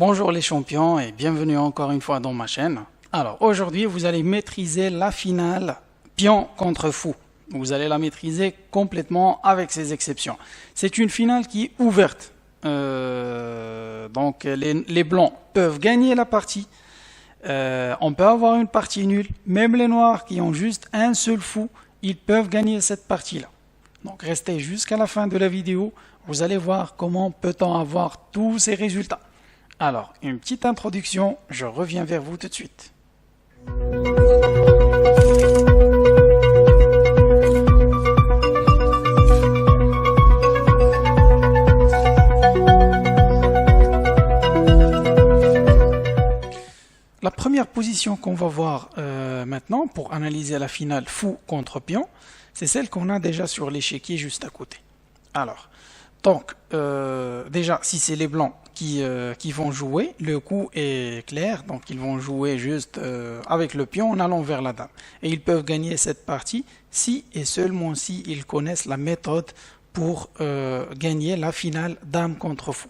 Bonjour les champions et bienvenue encore une fois dans ma chaîne. Alors aujourd'hui vous allez maîtriser la finale pion contre fou. Vous allez la maîtriser complètement avec ses exceptions. C'est une finale qui est ouverte. Donc les blancs peuvent gagner la partie. On peut avoir une partie nulle. Même les noirs qui ont juste un seul fou, ils peuvent gagner cette partie-là. Donc restez jusqu'à la fin de la vidéo. Vous allez voir comment peut-on avoir tous ces résultats. Alors, une petite introduction, je reviens vers vous tout de suite. La première position qu'on va voir maintenant pour analyser la finale fou contre pion, c'est celle qu'on a déjà sur l'échiquier juste à côté. Alors, donc, déjà, si c'est les blancs qui vont jouer, le coup est clair, donc ils vont jouer juste avec le pion en allant vers la dame. Et ils peuvent gagner cette partie si et seulement si ils connaissent la méthode pour gagner la finale dame contre fou.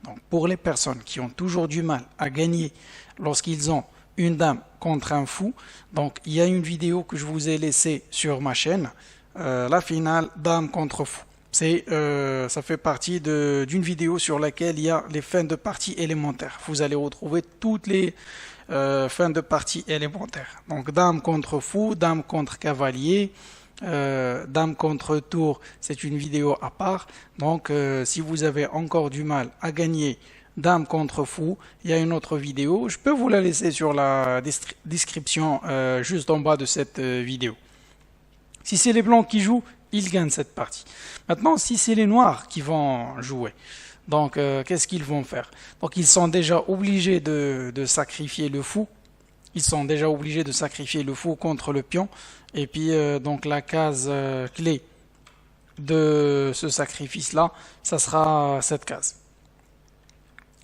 Donc, pour les personnes qui ont toujours du mal à gagner lorsqu'ils ont une dame contre un fou, donc il y a une vidéo que je vous ai laissée sur ma chaîne, la finale dame contre fou. Ça fait partie d'une vidéo sur laquelle il y a les fins de partie élémentaires. Vous allez retrouver toutes les fins de partie élémentaires. Donc dame contre fou, dame contre cavalier, dame contre tour, c'est une vidéo à part. Donc si vous avez encore du mal à gagner dame contre fou, il y a une autre vidéo. Je peux vous la laisser sur la description juste en bas de cette vidéo. Si c'est les blancs qui jouent, ils gagnent cette partie. Maintenant, si c'est les noirs qui vont jouer, donc qu'est-ce qu'ils vont faire? Donc ils sont déjà obligés de sacrifier le fou. Ils sont déjà obligés de sacrifier le fou contre le pion. Et puis donc la case clé de ce sacrifice-là, ça sera cette case.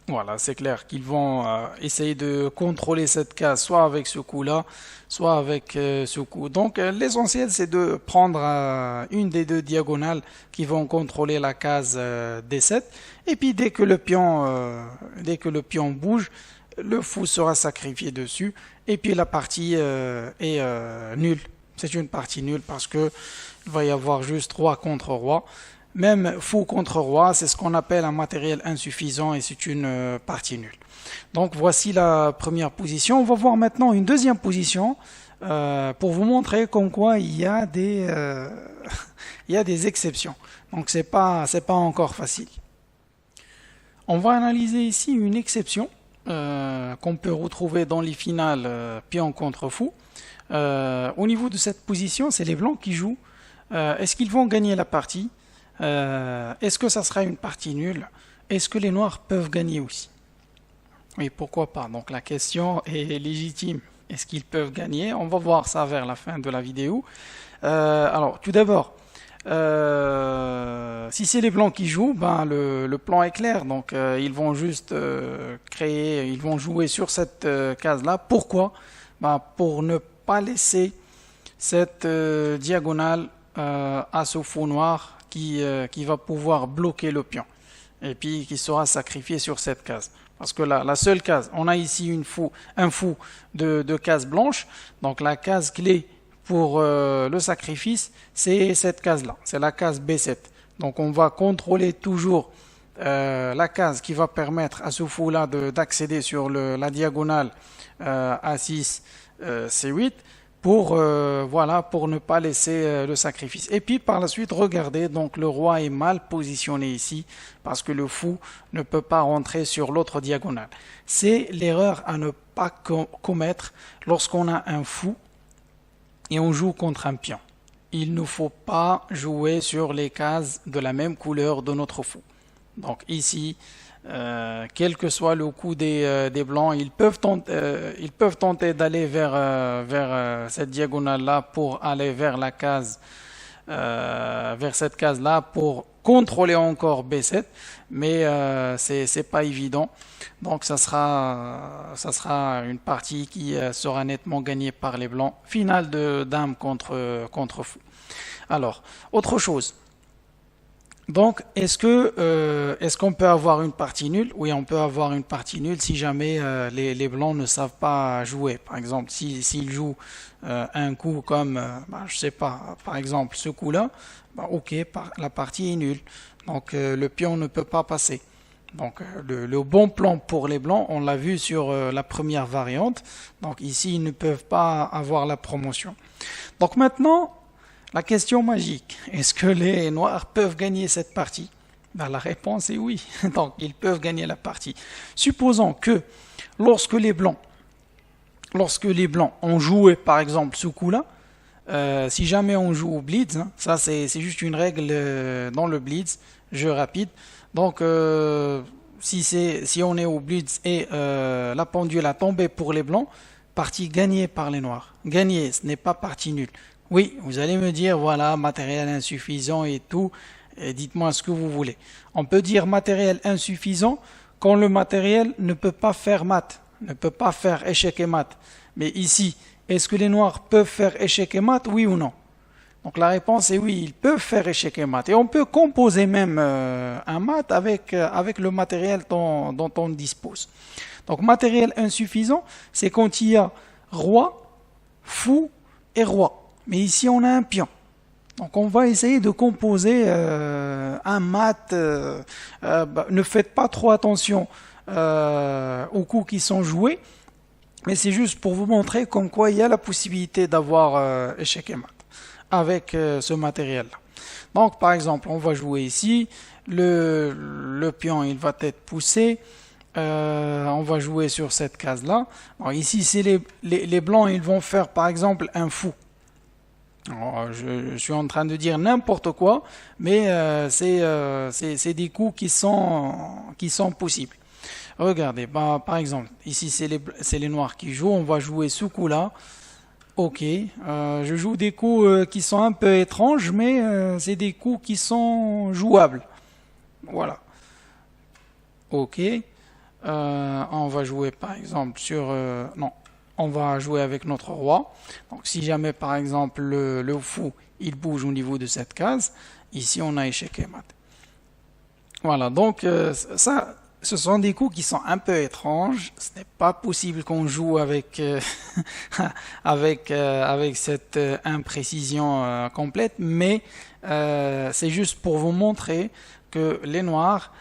Voilà, c'est clair qu'ils vont essayer de contrôler cette case, soit avec ce coup-là, soit avec ce coup. Donc l'essentiel, c'est de prendre une des deux diagonales qui vont contrôler la case D7. Et puis dès que le pion bouge, le fou sera sacrifié dessus. Et puis la partie est nulle. C'est une partie nulle parce que il va y avoir juste roi contre roi. Même fou contre roi, c'est ce qu'on appelle un matériel insuffisant et c'est une partie nulle. Donc voici la première position. On va voir maintenant une deuxième position pour vous montrer comme quoi il y a des exceptions. Donc c'est pas encore facile. On va analyser ici une exception qu'on peut retrouver dans les finales pion contre fou. Au niveau de cette position, c'est les blancs qui jouent. Est-ce qu'ils vont gagner la partie? Est-ce que ça sera une partie nulle? Est-ce que les noirs peuvent gagner aussi? Oui, pourquoi pas? Donc la question est légitime. Est-ce qu'ils peuvent gagner? On va voir ça vers la fin de la vidéo. Alors, tout d'abord, si c'est les blancs qui jouent, ben le plan est clair. Donc ils vont juste ils vont jouer sur cette case-là. Pourquoi? Ben, pour ne pas laisser cette diagonale à ce fou noir qui va pouvoir bloquer le pion et puis qui sera sacrifié sur cette case. Parce que la seule case, on a ici un fou de case blanche, donc la case clé pour le sacrifice, c'est cette case-là, c'est la case B7. Donc on va contrôler toujours la case qui va permettre à ce fou-là d'accéder sur la diagonale A6, C8, pour ne pas laisser le sacrifice. Et puis par la suite, regardez, donc le roi est mal positionné ici parce que le fou ne peut pas rentrer sur l'autre diagonale. C'est l'erreur à ne pas commettre lorsqu'on a un fou et on joue contre un pion. Il ne faut pas jouer sur les cases de la même couleur de notre fou. Donc ici, quel que soit le coup des blancs, ils peuvent tenter d'aller vers cette diagonale-là pour aller vers la case, vers cette case-là pour contrôler encore B7, mais c'est pas évident. Donc ça sera une partie qui sera nettement gagnée par les blancs. Finale de dame contre fou. Alors, autre chose. Donc, est-ce qu'on peut avoir une partie nulle? Oui, on peut avoir une partie nulle si jamais les blancs ne savent pas jouer. Par exemple, s'ils jouent un coup comme, je sais pas, par exemple ce coup-là, ok, la partie est nulle. Donc, le pion ne peut pas passer. Donc, le bon plan pour les blancs, on l'a vu sur la première variante. Donc, ici, ils ne peuvent pas avoir la promotion. Donc, maintenant, la question magique, est-ce que les noirs peuvent gagner cette partie? La réponse est oui. Donc, ils peuvent gagner la partie. Supposons que lorsque les blancs, lorsque les blancs ont joué, par exemple, ce coup-là, si jamais on joue au blitz, hein, ça c'est juste une règle dans le blitz, jeu rapide. Donc, si on est au blitz et la pendule a tombé pour les blancs, partie gagnée par les noirs. Gagnée, ce n'est pas partie nulle. Oui, vous allez me dire, voilà, matériel insuffisant et tout, et dites-moi ce que vous voulez. On peut dire matériel insuffisant quand le matériel ne peut pas faire mat, ne peut pas faire échec et mat. Mais ici, est-ce que les noirs peuvent faire échec et mat, oui ou non? Donc la réponse est oui, ils peuvent faire échec et mat. Et on peut composer même un mat avec le matériel dont on dispose. Donc matériel insuffisant, c'est quand il y a roi, fou et roi. Mais ici, on a un pion. Donc, on va essayer de composer un mat. Ne faites pas trop attention aux coups qui sont joués. Mais c'est juste pour vous montrer comme quoi il y a la possibilité d'avoir échec et mat avec ce matériel-là. Donc, par exemple, on va jouer ici. Le pion, il va être poussé. On va jouer sur cette case-là. Ici, c'est les blancs, ils vont faire, par exemple, un fou. Alors, je suis en train de dire n'importe quoi, mais c'est des coups qui sont possibles. Regardez, par exemple, ici c'est les noirs qui jouent, on va jouer ce coup-là. Ok, je joue des coups qui sont un peu étranges, mais c'est des coups qui sont jouables. Voilà. Ok, on va jouer par exemple sur... non, on va jouer avec notre roi. Donc si jamais par exemple le fou il bouge au niveau de cette case, ici on a échec et mat. Voilà, donc ça, ce sont des coups qui sont un peu étranges. Ce n'est pas possible qu'on joue avec avec cette imprécision complète, mais c'est juste pour vous montrer que les noirs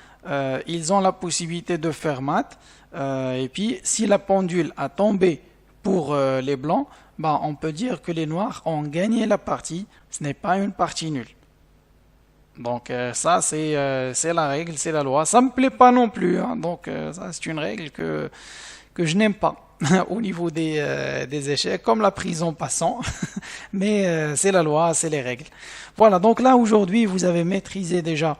ils ont la possibilité de faire mat. Et puis si la pendule a tombé pour les blancs, on peut dire que les noirs ont gagné la partie. Ce n'est pas une partie nulle. Donc ça, c'est la règle, c'est la loi. Ça me plaît pas non plus. Hein. Donc ça, c'est une règle que je n'aime pas au niveau des échecs, comme la prison passant. Mais c'est la loi, c'est les règles. Voilà, donc là, aujourd'hui, vous avez maîtrisé déjà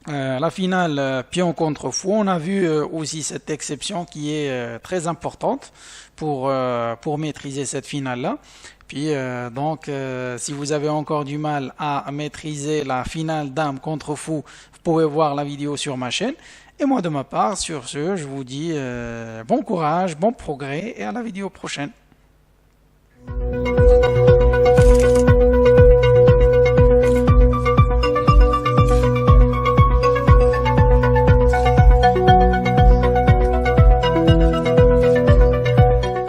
la finale pion contre fou. On a vu aussi cette exception qui est très importante pour maîtriser cette finale-là. Puis donc, si vous avez encore du mal à maîtriser la finale dame contre fou, vous pouvez voir la vidéo sur ma chaîne. Et moi, de ma part, sur ce, je vous dis bon courage, bon progrès et à la vidéo prochaine.